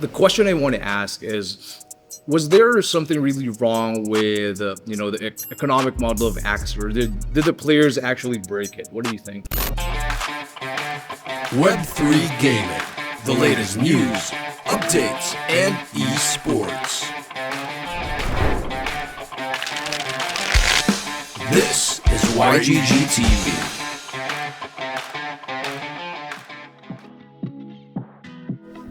The question I want to ask is, was there something really wrong with, the economic model of Axie, or did the players actually break it? What do you think? Web3 Gaming, the latest news, updates, and esports. This is YGG TV.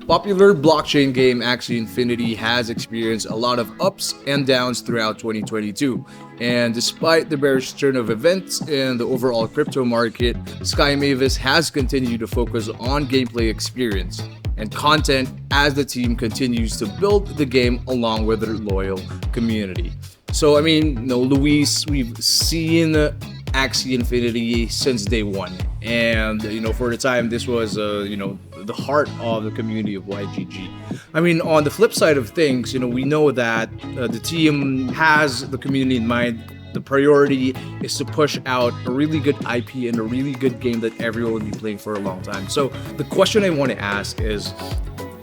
Popular blockchain game Axie Infinity has experienced a lot of ups and downs throughout 2022. And despite the bearish turn of events in the overall crypto market, Sky Mavis has continued to focus on gameplay experience and content as the team continues to build the game along with their loyal community. So, Luis, we've seen Axie Infinity since day one. And, for the time, this was, the heart of the community of YGG. On the flip side of things, we know that the team has the community in mind. The priority is to push out a really good IP and a really good game that everyone will be playing for a long time. So the question I want to ask is,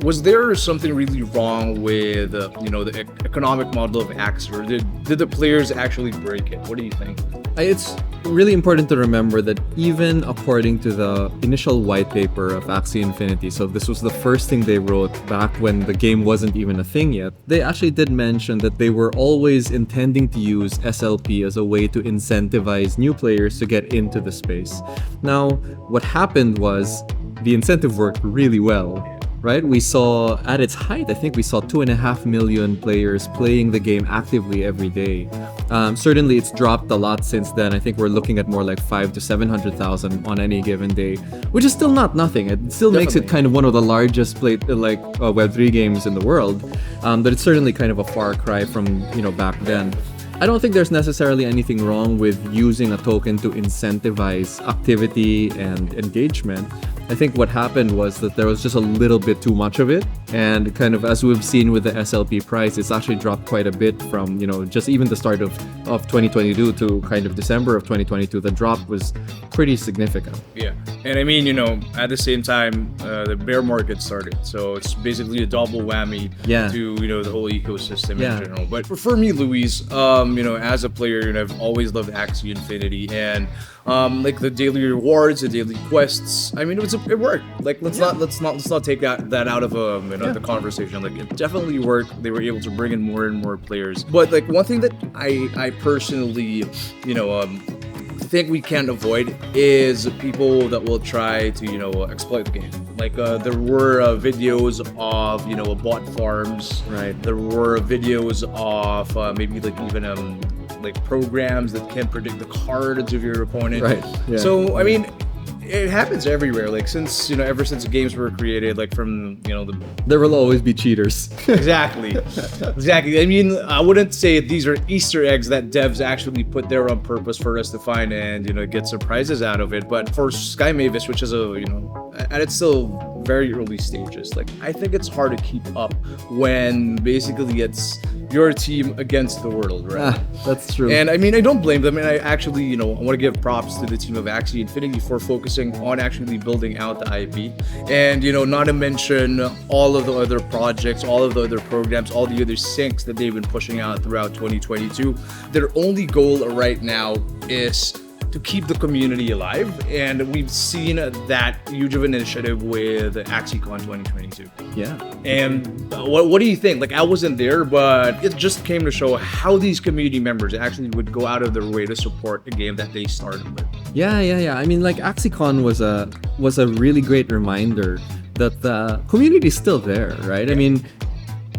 was there something really wrong with, the economic model of Axie, or did the players actually break it? What do you think? It's really important to remember that even according to the initial white paper of Axie Infinity, so this was the first thing they wrote back when the game wasn't even a thing yet, they actually did mention that they were always intending to use SLP as a way to incentivize new players to get into the space. Now, what happened was the incentive worked really well. Right? We saw, at its height, I think we saw 2.5 million players playing the game actively every day. Certainly, it's dropped a lot since then. I think we're looking at more like 500,000 to 700,000 on any given day, which is still not nothing. It still makes it kind of one of the largest Web3 games in the world, but it's certainly kind of a far cry from back then. I don't think there's necessarily anything wrong with using a token to incentivize activity and engagement. I think what happened was that there was just a little bit too much of it, and kind of as we've seen with the SLP price, it's actually dropped quite a bit from just even the start of 2022 to kind of December of 2022. The drop was pretty significant. Yeah, and at the same time, the bear market started, so it's basically a double whammy to the whole ecosystem in general. But for me, Luis, as a player, I've always loved Axie Infinity, and like the daily rewards, the daily quests. It worked. Like let's not take that out of the conversation. Like it definitely worked. They were able to bring in more and more players. But like one thing that I personally think we can't avoid is people that will try to exploit the game. Like there were videos of bot farms. Right. There were videos of maybe like even like programs that can predict the cards of your opponent. Right. Yeah. So it happens everywhere. Like since ever since games were created, like from there will always be cheaters. Exactly. I wouldn't say these are Easter eggs that devs actually put there on purpose for us to find and get surprises out of it. But for Sky Mavis, which is and it's still very early stages, like I think it's hard to keep up when basically it's your team against the world, right? That's true. And I don't blame them. And I actually, I want to give props to the team of Axie Infinity for focusing on actually building out the IP. And, not to mention all of the other projects, all of the other programs, all the other syncs that they've been pushing out throughout 2022. Their only goal right now is to keep the community alive, and we've seen that huge of an initiative with AxieCon 2022. Yeah. And what do you think? Like I wasn't there, but it just came to show how these community members actually would go out of their way to support a game that they started with. Yeah. Like AxieCon was a really great reminder that the community is still there, right? Yeah.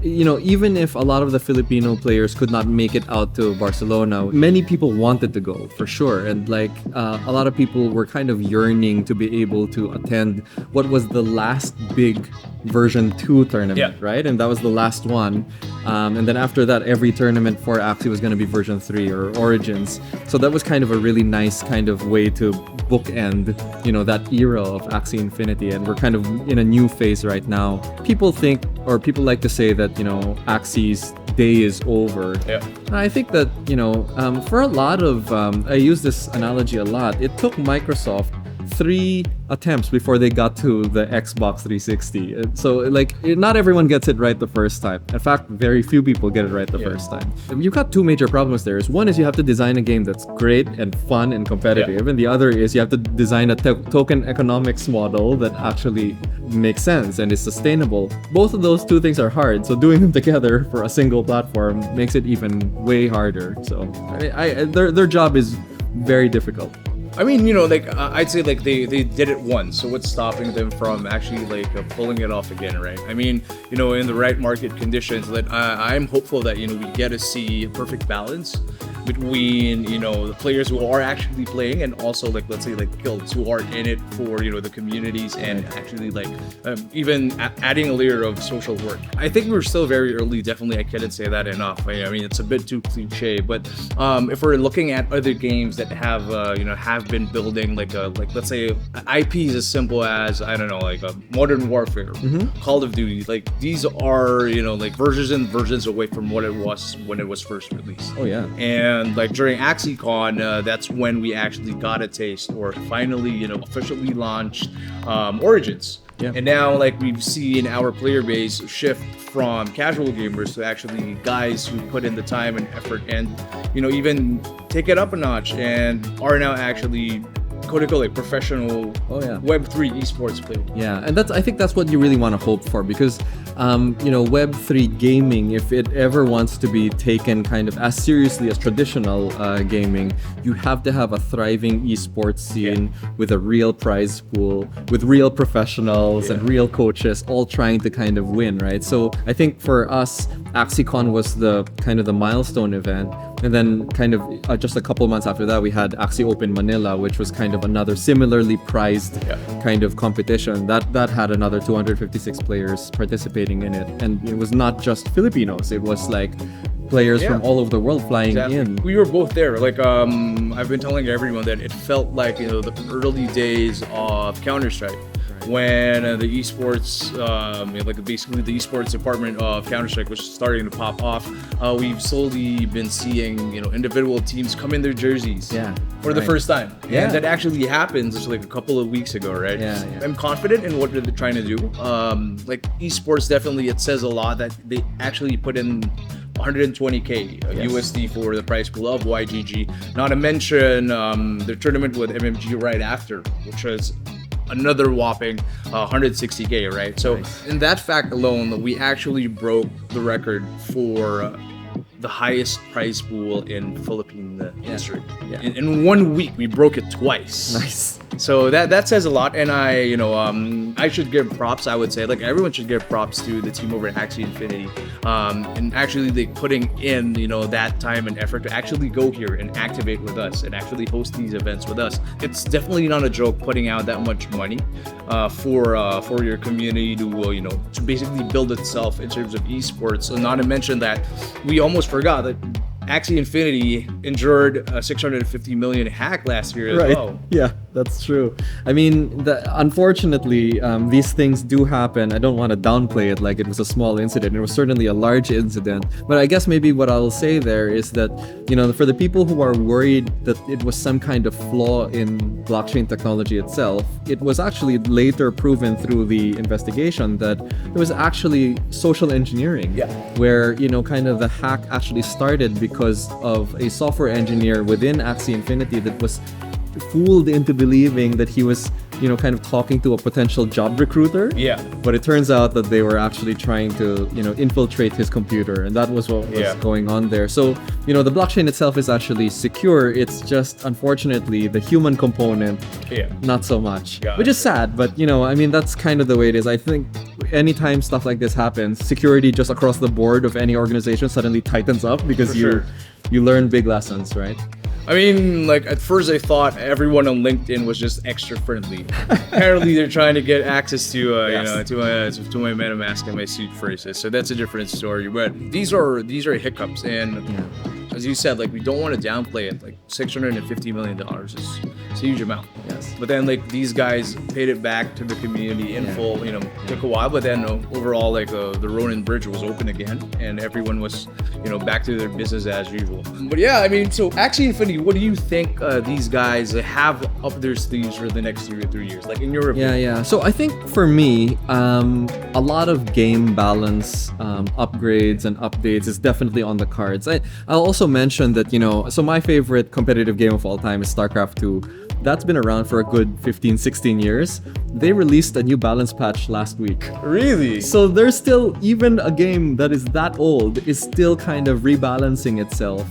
Even if a lot of the Filipino players could not make it out to Barcelona, many people wanted to go for sure. And a lot of people were kind of yearning to be able to attend what was the last big version 2 tournament, right? And that was the last one. And then after that, every tournament for Axie was going to be version 3 or Origins. So that was kind of a really nice kind of way to bookend, that era of Axie Infinity. And we're kind of in a new phase right now. People like to say that, Axie's day is over. Yeah. I think that, for a lot of, I use this analogy a lot. It took Microsoft 3 attempts before they got to the Xbox 360. So like not everyone gets it right the first time. In fact, very few people get it right the first time. You've got 2 major problems there. One is you have to design a game that's great and fun and competitive, and the other is you have to design a token economics model that actually makes sense and is sustainable. Both of those 2 things are hard, so doing them together for a single platform makes it even way harder. So their job is very difficult. I mean, you know, like I'd say like they did it once, so what's stopping them from actually like pulling it off again, right? I mean, you know, in the right market conditions, that I'm hopeful that, you know, we get to see a perfect balance between, you know, the players who are actually playing and also like, let's say like guilds who are in it for, you know, the communities and actually like even adding a layer of social work. I think we're still very early. Definitely, I couldn't say that enough. I mean, it's a bit too cliche, but if we're looking at other games that have you know, have been building like let's say IPs as simple as, I don't know, like a Modern Warfare, Call of Duty, like these are, you know, like versions and versions away from what it was when it was first released. Oh yeah. And like during AxieCon, that's when we actually got a taste, or finally, you know, officially launched Origins. Yeah. And now like we've seen our player base shift from casual gamers to actually guys who put in the time and effort and, you know, even take it up a notch and are now actually quote-unquote like professional Web3 esports players. Yeah, and I think that's what you really want to hope for, because you know, Web3 gaming, if it ever wants to be taken kind of as seriously as traditional gaming, you have to have a thriving esports scene with a real prize pool, with real professionals and real coaches all trying to kind of win, right? So I think for us, AxieCon was the kind of the milestone event. And then kind of just a couple months after that, we had Axie Open Manila, which was kind of another similarly prized kind of competition. That had another 256 players participating in it. And it was not just Filipinos. It was like players from all over the world flying in. We were both there. Like I've been telling everyone that it felt like, you know, the early days of Counter-Strike. When the esports, like basically the esports department of Counter-Strike was starting to pop off, we've slowly been seeing, you know, individual teams come in their jerseys for the first time. And that actually happened just like a couple of weeks ago, right? I'm confident in what they're trying to do. Like esports, definitely, it says a lot that they actually put in 120k USD for the prize pool of YGG. Not to mention the tournament with MMG right after, which was another whopping 160k, right? So in that fact alone, we actually broke the record for the highest prize pool in Philippine history. In 1 week, we broke it twice. Nice. So that says a lot, and I should give props. I would say, like, everyone should give props to the team over at Axie Infinity, and actually like putting in, you know, that time and effort to actually go here and activate with us and actually host these events with us. It's definitely not a joke putting out that much money for your community to you know, to basically build itself in terms of esports. So not to mention that we almost forgot that Axie Infinity endured a 650 million hack last year as well. Yeah, that's true. I mean, unfortunately, these things do happen. I don't want to downplay it like it was a small incident. It was certainly a large incident. But I guess maybe what I'll say there is that, you know, for the people who are worried that it was some kind of flaw in blockchain technology itself, it was actually later proven through the investigation that it was actually social engineering. Where, you know, kind of the hack actually started because of a software engineer within Axie Infinity that was fooled into believing that he was, you know, kind of talking to a potential job recruiter. But it turns out that they were actually trying to, you know, infiltrate his computer, and that was what was going on there. So, you know, the blockchain itself is actually secure. It's just, unfortunately, the human component, not so much. Which is sad, but, you know, I mean, that's kind of the way it is. I think anytime stuff like this happens, security just across the board of any organization suddenly tightens up because you learn big lessons, right? I mean, like, at first I thought everyone on LinkedIn was just extra friendly. Apparently they're trying to get access to, you know, to my MetaMask and my seed phrases. So that's a different story. But these are hiccups, and as you said, like, we don't want to downplay it. Like, $650 million is a huge amount. But then, like, these guys paid it back to the community in full. You know, took a while, but then overall, like, the Ronin Bridge was open again, and everyone was, you know, back to their business as usual. But yeah, I mean, so Axie Infinity, what do you think these guys have up their sleeves for the next 2 to 3 years? Like in your Yeah, opinion? yeah. So I think for me, a lot of game balance upgrades and updates is definitely on the cards. I'll also mention that, so my favorite competitive game of all time is StarCraft 2. That's been around for a good 15, 16 years. They released a new balance patch last week. Really? So there's still, even a game that is that old is still kind of rebalancing itself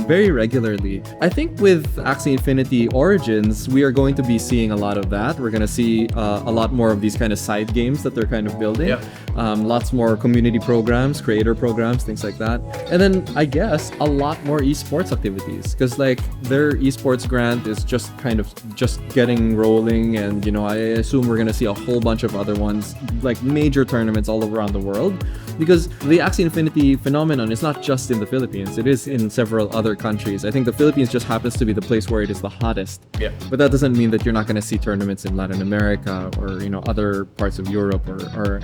very regularly. I think with Axie Infinity Origins, we are going to be seeing a lot of that. We're going to see a lot more of these kind of side games that they're kind of building. Yeah. Lots more community programs, creator programs, things like that. And then I guess a lot more esports activities, because like their esports grant is just getting rolling, and I assume we're gonna see a whole bunch of other ones, like major tournaments all around the world, because the Axie Infinity phenomenon is not just in the Philippines, it is in several other countries. I think the Philippines just happens to be the place where it is the hottest. Yeah. But that doesn't mean that you're not gonna see tournaments in Latin America or other parts of Europe or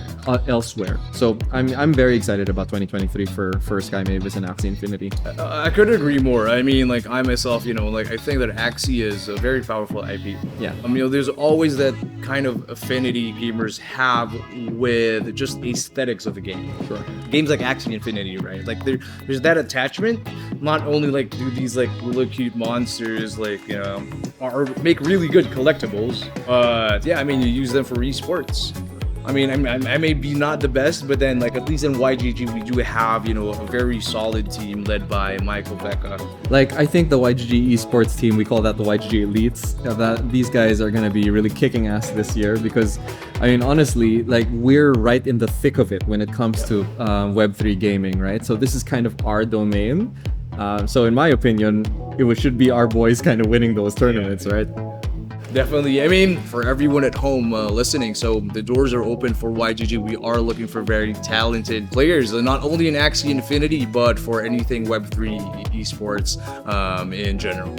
elsewhere. So I'm very excited about 2023 for Sky Mavis and Axie Infinity. I couldn't agree more. I mean, like I myself, I think that Axie is a very powerful IP. Yeah. There's always that kind of affinity gamers have with just aesthetics of the game. Sure. Games like Axie Infinity, right? Like there's that attachment. Not only like do these like really cute monsters like or make really good collectibles, but yeah, you use them for esports. I may be not the best, but then like at least in YGG we do have a very solid team led by Michael Becca. Like I think the YGG esports team, we call that the YGG elites. That these guys are gonna be really kicking ass this year, because honestly, like we're right in the thick of it when it comes to Web3 gaming, right? So this is kind of our domain. So in my opinion, it should be our boys kind of winning those tournaments, right? Definitely. For everyone at home listening, so the doors are open for YGG. We are looking for very talented players, not only in Axie Infinity, but for anything Web3 esports in general.